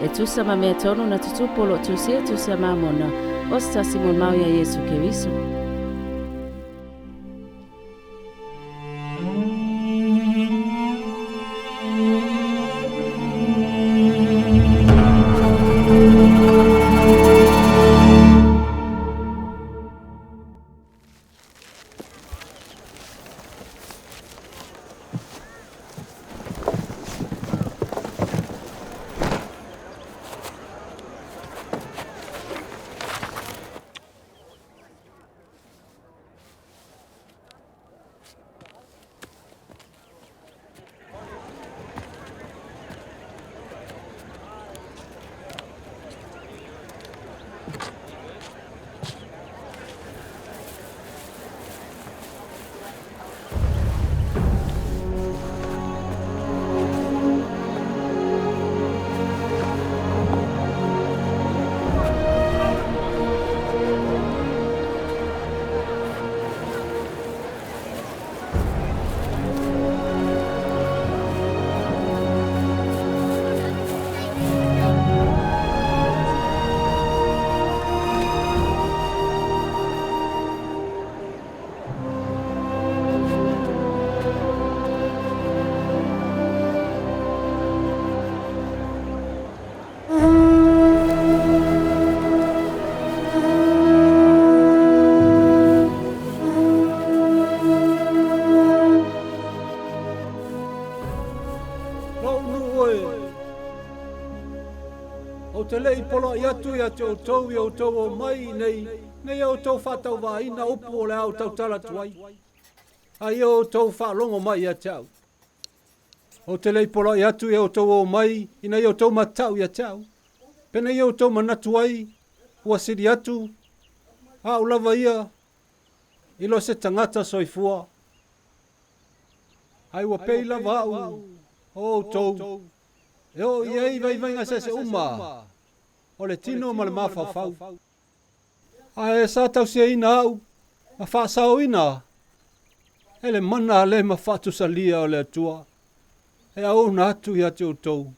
E tusa ma mea tonu na tutupu lo tusia tusia mamona. Osta Simon mau ya Yesu Keriso. lelei poloai atu ia te outou i outou o mai nei outou faatauvaaina upu o le au tautala tuai. Ai outou faalogo mai ia te au. O te lei poloai atu i outou o mai i nei outou matau ia te au. Pena i outou manatu ai, ua siri atu, au lava ia, i lo se tagata soifua. Ai ua pei lava au, o outou, e o iei vaivainga se uma, o le tino ma le mafafau. Ai sa tausi ina au, ma faasao ina, e le mana le ma faatusalia o le atua, e Auauna atu ia te outou.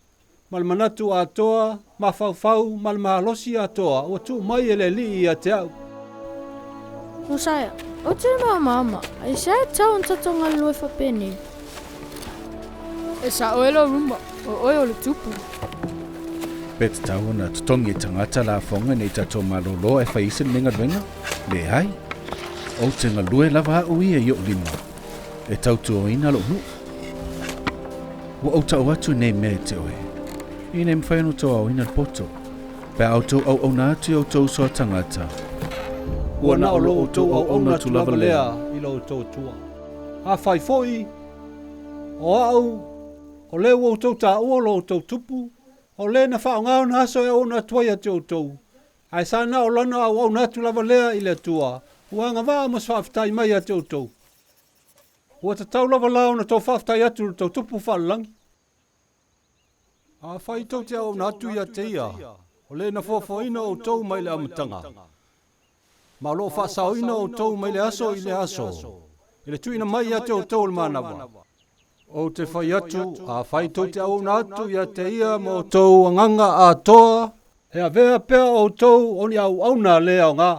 Ma le manatu a toa, ma faufau, ma le mahalosi a toa, ua tu mai e le li ia te au. Mosaea, o te mama, ai sa tau ntato galue whapeni. E sa oelo rumba, o oeo le tupu. Pet tau na tutongi tangata la fonga nei tato malolo e whaisen menga renga, le hai. O te galue lava ui e yo lima, e tautu o ina lo nu. Wa Aoao Atu nei me te oe. Iinei mafai anu toa o ina poto. Pe autou Auauna atu i outou soa tagata. Ua na o lo outou Auauna atu lava lea i lo outou tua. A fai foi, o au, o le outou ta ua lo outou tupu, o le na whaongao na aso e Auauna atu ai atu outou. Ai sa na o lana Auauna atu lava lea i le tua. Ua ngawaa mas whaafitai mai atu outou. Ua ta tau lava lao na tau whaafitai atu tau tupu whaalangi. A whai tau te Auauna atu ia te ia, o le na whafoina outou mai le amatanga. Ma lo whaasaoina outou mai le aso i le aso, i le tuina mai ia te outou le manawa. O te whai atu, a whai tau te Auauna atu ia te ia ma outou anganga a toa, e a vea pea outou o ni Auauna le au ngā.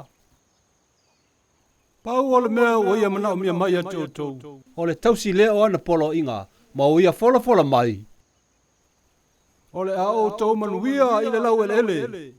Pau o le mea o ia mana o mia mai a te outou, o le tausi leo ana polo inga, ma o ia fola mai. O le a outou manuia i le lau ele.